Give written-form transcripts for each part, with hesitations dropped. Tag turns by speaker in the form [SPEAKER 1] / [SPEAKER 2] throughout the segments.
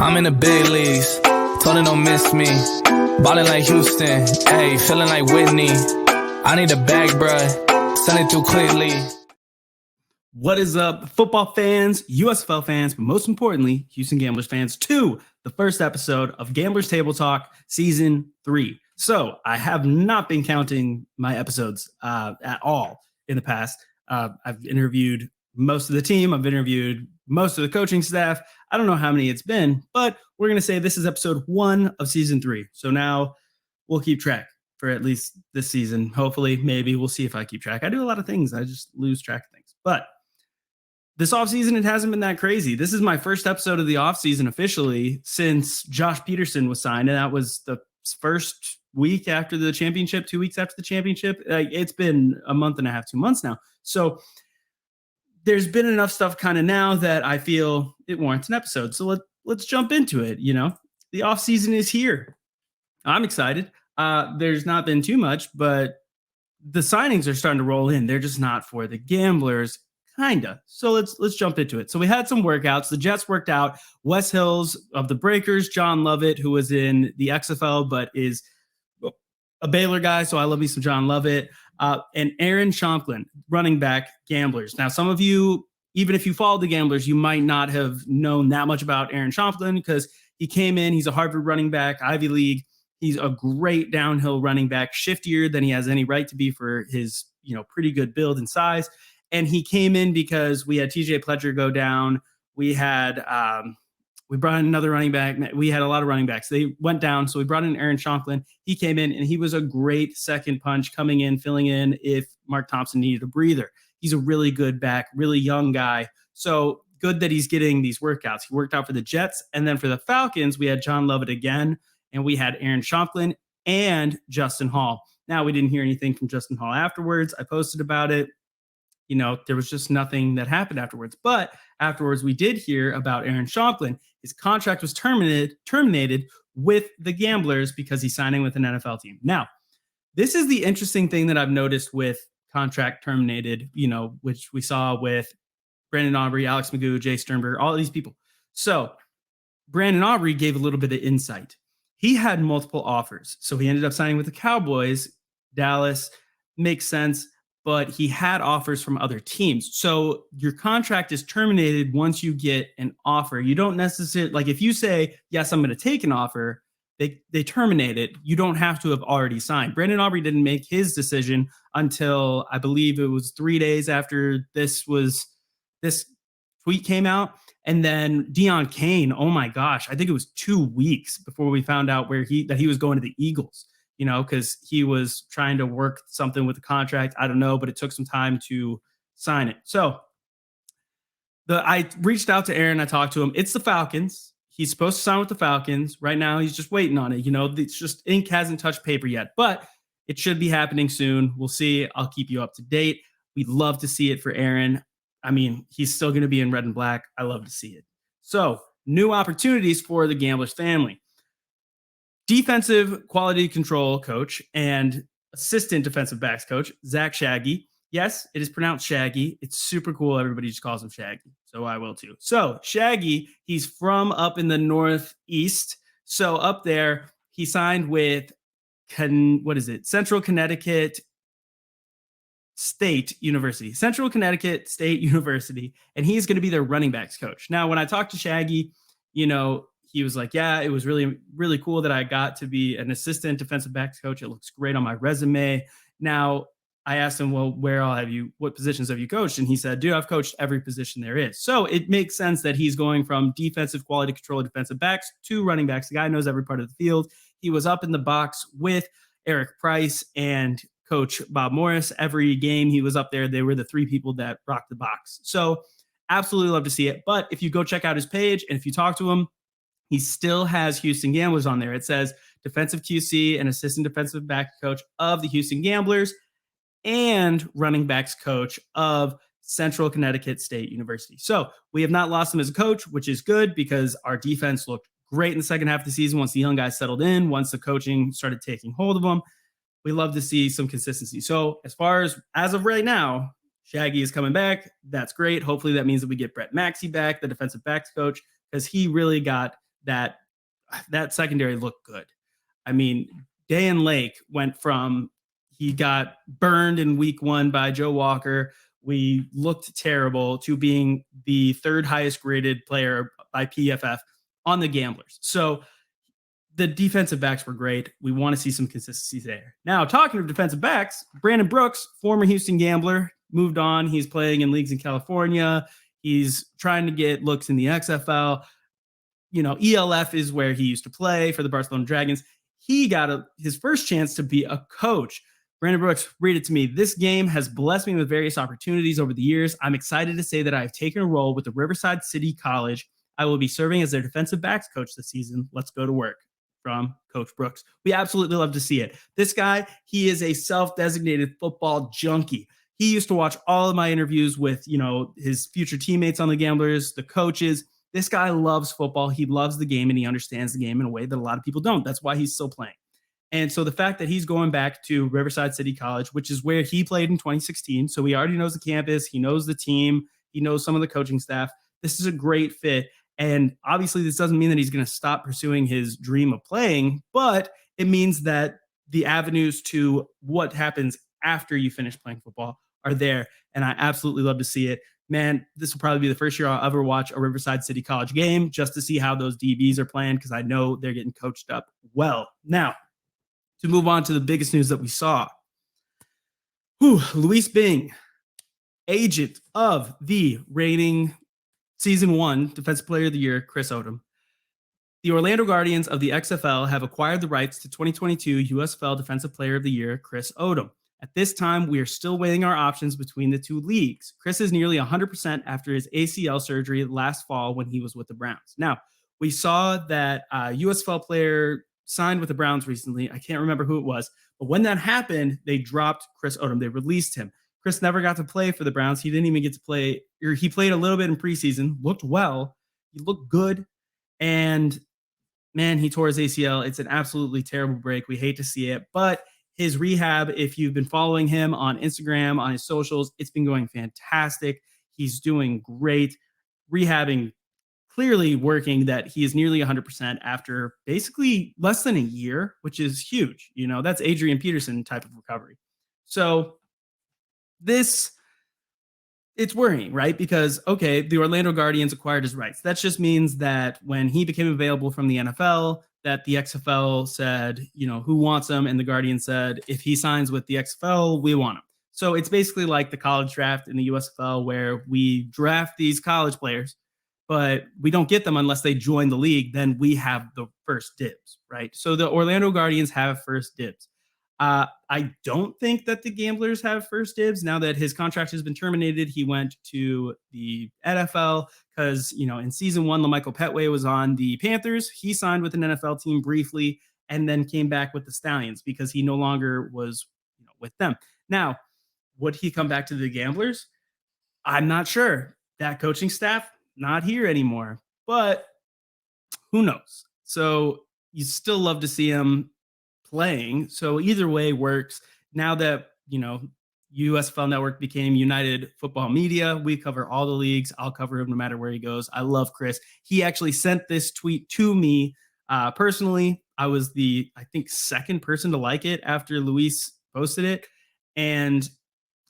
[SPEAKER 1] I'm in the big leagues, told them don't miss me. Ballin' like Houston, ayy, feeling like Whitney. I need a bag, bruh, send it through quickly.
[SPEAKER 2] What is up, football fans, USFL fans, but most importantly, Houston Gamblers fans, to the first episode of Gamblers Table Talk Season 3. So I have not been counting my episodes at all in the past. I've interviewed most of the team. I've interviewed most of the coaching staff. I don't know how many it's been, but we're going to say this is episode 1 of Season 3. So now we'll keep track for at least this season. Hopefully, maybe we'll see if I keep track. I do a lot of things. I just lose track of things. But this offseason, it hasn't been that crazy. This is my first episode of the offseason officially since Josh Peterson was signed, and that was the first week after the championship, 2 weeks after the championship. It's been a month and a half, 2 months now. So there's been enough stuff kind of now that I feel it warrants an episode. So let's jump into it. You know, the offseason is here. I'm excited. There's not been too much, but the signings are starting to roll in. They're just not for the Gamblers. Kinda. So let's jump into it. So we had some workouts. The Jets worked out. Wes Hills of the Breakers, John Lovett, who was in the XFL but is a Baylor guy, so I love me some John Lovett, and Aaron Shampklin, running back, Gamblers. Now, some of you, even if you followed the Gamblers, you might not have known that much about Aaron Shampklin because he came in. He's a Harvard running back, Ivy League. He's a great downhill running back, shiftier than he has any right to be for his, pretty good build and size. And he came in because we had TJ Pledger go down. We brought in another running back. We had a lot of running backs. They went down, so we brought in Aaron Shampklin. He came in, and he was a great second punch coming in, filling in if Mark Thompson needed a breather. He's a really good back, really young guy. So good that he's getting these workouts. He worked out for the Jets, and then for the Falcons, we had John Lovett again, and we had Aaron Shampklin and Justin Hall. Now, we didn't hear anything from Justin Hall afterwards. I posted about it. There was just nothing that happened afterwards. But afterwards, we did hear about Aaron Shampklin. His contract was terminated with the Gamblers because he's signing with an NFL team. Now, this is the interesting thing that I've noticed with contract terminated, which we saw with Brandon Aubrey, Alex Magoo, Jay Sternberger, all of these people. So Brandon Aubrey gave a little bit of insight. He had multiple offers. So he ended up signing with the Cowboys. Dallas makes sense. But he had offers from other teams. So your contract is terminated once you get an offer. You don't necessarily, like if you say, yes, I'm going to take an offer, they terminate it. You don't have to have already signed. Brandon Aubrey didn't make his decision until I believe it was 3 days after this tweet came out. And then Deion Kane, oh my gosh, I think it was 2 weeks before we found out that he was going to the Eagles. Because he was trying to work something with the contract. I don't know, but it took some time to sign it. So I reached out to Aaron. I talked to him. It's the Falcons. He's supposed to sign with the Falcons. Right now, he's just waiting on it. It's just ink hasn't touched paper yet, but it should be happening soon. We'll see. I'll keep you up to date. We'd love to see it for Aaron. I mean, he's still going to be in red and black. I love to see it. So new opportunities for the Gamblers family. Defensive quality control coach and assistant defensive backs coach, Zach Shaggy. Yes, it is pronounced Shaggy. It's super cool. Everybody just calls him Shaggy. So I will too. So Shaggy, he's from up in the Northeast. So up there, he signed with, Central Connecticut State University. Central Connecticut State University. And he's going to be their running backs coach. Now, when I talked to Shaggy, he was like, yeah, it was really, really cool that I got to be an assistant defensive backs coach. It looks great on my resume. Now, I asked him, well, what positions have you coached? And he said, dude, I've coached every position there is. So it makes sense that he's going from defensive quality control defensive backs to running backs. The guy knows every part of the field. He was up in the box with Eric Price and Coach Bob Morris. Every game he was up there, they were the 3 people that rocked the box. So absolutely love to see it. But if you go check out his page and if you talk to him, he still has Houston Gamblers on there. It says defensive QC and assistant defensive back coach of the Houston Gamblers and running backs coach of Central Connecticut State University. So we have not lost him as a coach, which is good because our defense looked great in the second half of the season once the young guys settled in, once the coaching started taking hold of them. We love to see some consistency. So as of right now, Shaggy is coming back. That's great. Hopefully that means that we get Brett Maxey back, the defensive backs coach, because he really got that secondary looked good. I mean, Dayan Lake went from he got burned in week 1 by Joe Walker. We looked terrible to being the 3rd highest graded player by PFF on the Gamblers. So the defensive backs were great. We want to see some consistency there. Now, talking of defensive backs, Brandon Brooks, former Houston Gambler, moved on. He's playing in leagues in California. He's trying to get looks in the XFL. ELF is where he used to play for the Barcelona Dragons. He got his first chance to be a coach. Brandon Brooks, read it to me. This game has blessed me with various opportunities over the years. I'm excited to say that I have taken a role with the Riverside City College. I will be serving as their defensive backs coach this season. Let's go to work. From Coach Brooks. We absolutely love to see it. This guy, he is a self-designated football junkie. He used to watch all of my interviews with, his future teammates on the Gamblers, the coaches. This guy loves football. He loves the game, and he understands the game in a way that a lot of people don't. That's why he's still playing. And so the fact that he's going back to Riverside City College, which is where he played in 2016, so he already knows the campus, he knows the team, he knows some of the coaching staff. This is a great fit. And obviously, this doesn't mean that he's going to stop pursuing his dream of playing, but it means that the avenues to what happens after you finish playing football are there. And I absolutely love to see it. Man, this will probably be the first year I'll ever watch a Riverside City College game just to see how those DBs are playing, because I know they're getting coached up well. Now, to move on to the biggest news that we saw. Luis Bing, agent of the reigning Season 1 Defensive Player of the Year, Chris Odom. The Orlando Guardians of the XFL have acquired the rights to 2022 USFL Defensive Player of the Year, Chris Odom. At this time, we are still weighing our options between the two leagues. Chris is nearly 100% after his ACL surgery last fall when he was with the Browns. Now, we saw that USFL player signed with the Browns recently. I can't remember who it was, but when that happened, they dropped Chris Odom. They released him. Chris never got to play for the Browns. He didn't even get to play, or he played a little bit in preseason, looked well. He looked good. And man, he tore his ACL. It's an absolutely terrible break. We hate to see it, but his rehab, if you've been following him on Instagram, on his socials, it's been going fantastic. He's doing great. Rehabbing, clearly working, that he is nearly 100% after basically less than a year, which is huge. That's Adrian Peterson type of recovery. So it's worrying, right? Because, okay, the Orlando Guardians acquired his rights. That just means that when he became available from the NFL, that the XFL said, who wants him? And the Guardians said, if he signs with the XFL, we want him. So it's basically like the college draft in the USFL, where we draft these college players, but we don't get them unless they join the league. Then we have the first dibs, right? So the Orlando Guardians have first dibs. I don't think that the Gamblers have first dibs now that his contract has been terminated. He went to the NFL because, in Season 1, LaMichael Petway was on the Panthers. He signed with an NFL team briefly and then came back with the Stallions because he no longer was, with them. Now, would he come back to the Gamblers? I'm not sure. That coaching staff, not here anymore, but who knows? So you still love to see him playing. So either way works. Now that, USFL Network became United Football Media, we cover all the leagues. I'll cover him no matter where he goes. I love Chris. He actually sent this tweet to me personally. I was the, second person to like it after Luis posted it. And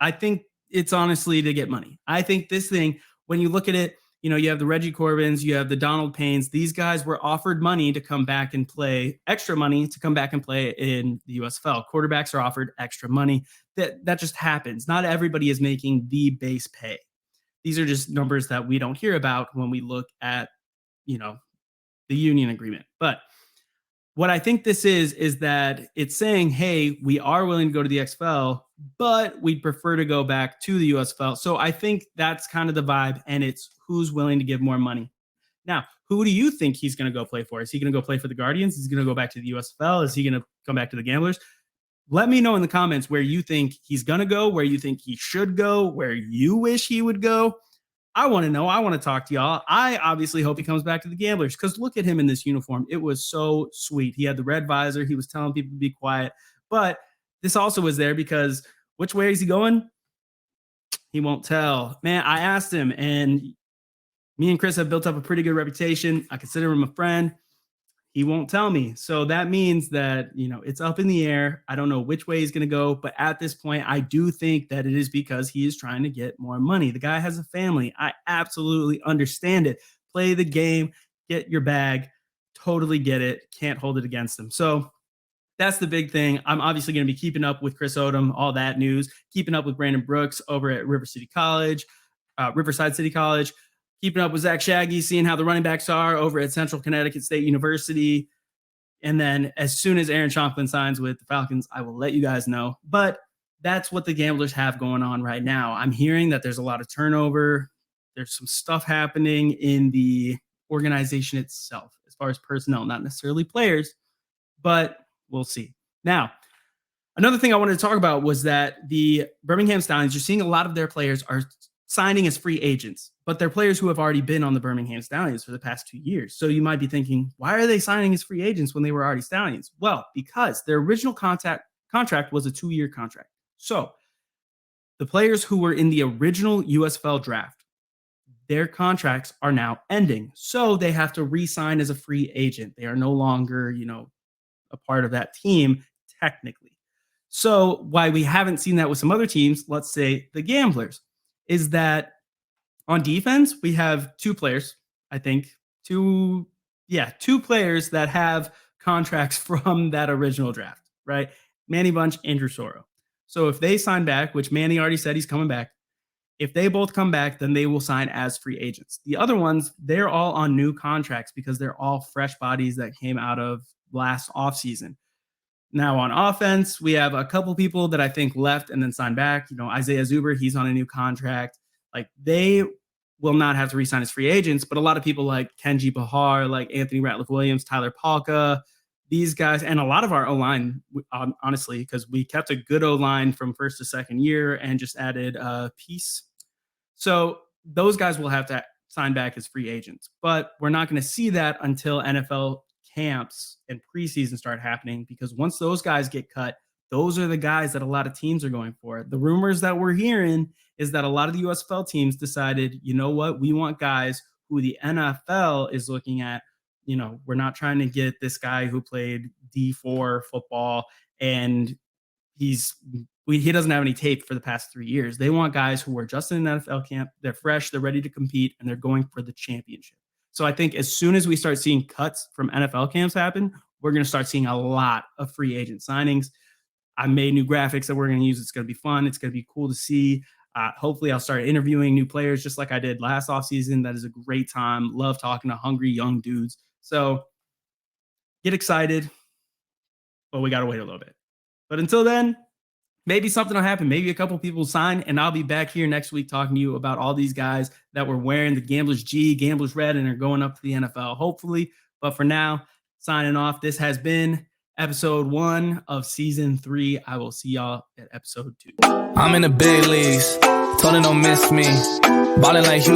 [SPEAKER 2] I think it's honestly to get money. I think this thing, when you look at it, you have the Reggie Corbins, you have the Donald Paynes. These guys were offered money to come back and play, extra money to come back and play in the USFL. Quarterbacks are offered extra money. That just happens. Not everybody is making the base pay. These are just numbers that we don't hear about when we look at, the union agreement. But what I think this is that it's saying, hey, we are willing to go to the XFL, but we'd prefer to go back to the USFL. So I think that's kind of the vibe, and it's who's willing to give more money. Now, who do you think he's going to go play for? Is he going to go play for the Guardians? Is he going to go back to the USFL? Is he going to come back to the Gamblers? Let me know in the comments where you think he's going to go, where you think he should go, where you wish he would go. I want to know. I want to talk to y'all. I obviously hope he comes back to the Gamblers, because look at him in this uniform. It was so sweet. He had the red visor. He was telling people to be quiet. But this also was there because which way is he going? He won't tell. Man, I asked him, and me and Chris have built up a pretty good reputation. I consider him a friend. He won't tell me. So that means that, it's up in the air. I don't know which way he's going to go. But at this point, I do think that it is because he is trying to get more money. The guy has a family. I absolutely understand it. Play the game, get your bag. Totally get it. Can't hold it against him. So that's the big thing. I'm obviously going to be keeping up with Chris Odom, all that news, keeping up with Brandon Brooks over at Riverside City College, keeping up with Zach Shaggy, seeing how the running backs are over at Central Connecticut State University. And then as soon as Aaron Shampklin signs with the Falcons, I will let you guys know. But that's what the Gamblers have going on right now. I'm hearing that there's a lot of turnover. There's some stuff happening in the organization itself as far as personnel, not necessarily players, but we'll see. Now, another thing I wanted to talk about was that the Birmingham Stallions, you're seeing a lot of their players are signing as free agents, but they're players who have already been on the Birmingham Stallions for the past 2 years. So you might be thinking, why are they signing as free agents when they were already Stallions? Well, because their original contract was a 2-year contract. So the players who were in the original USFL draft, their contracts are now ending. So they have to re-sign as a free agent. They are no longer, a part of that team technically. So why we haven't seen that with some other teams, let's say the Gamblers, is that on defense, we have 2 players, I think, 2 players that have contracts from that original draft, right? Manny Bunch, Andrew Soro. So if they sign back, which Manny already said he's coming back, if they both come back, then they will sign as free agents. The other ones, they're all on new contracts because they're all fresh bodies that came out of last offseason. Now on offense, we have a couple people that I think left and then signed back. Isaiah Zuber, he's on a new contract. Like they will not have to re-sign as free agents, but a lot of people like Kenji Bahar, like Anthony Ratliff-Williams, Tyler Palka, these guys, and a lot of our O-line, honestly, because we kept a good O-line from first to second year and just added Peace. So those guys will have to sign back as free agents, but we're not going to see that until NFL camps and preseason start happening, because once those guys get cut, those are the guys that a lot of teams are going for. The rumors that we're hearing is that a lot of the USFL teams decided, you know what, we want guys who the NFL is looking at. We're not trying to get this guy who played D4 football and he doesn't have any tape for the past 3 years. They want guys who are just in an NFL camp. They're fresh, they're ready to compete, and they're going for the championship. So I think as soon as we start seeing cuts from NFL camps happen, we're going to start seeing a lot of free agent signings. I made new graphics that we're going to use. It's going to be fun. It's going to be cool to see. Hopefully I'll start interviewing new players just like I did last offseason. That is a great time. Love talking to hungry young dudes. So get excited, but we got to wait a little bit. But until then, maybe something will happen. Maybe a couple people sign, and I'll be back here next week talking to you about all these guys that were wearing the Gamblers G, Gamblers Red, and are going up to the NFL, hopefully. But for now, signing off. This has been episode 1 of season 3. I will see y'all at episode 2.
[SPEAKER 1] I'm in the big leagues. Told her don't miss me. Ballin' like Houston.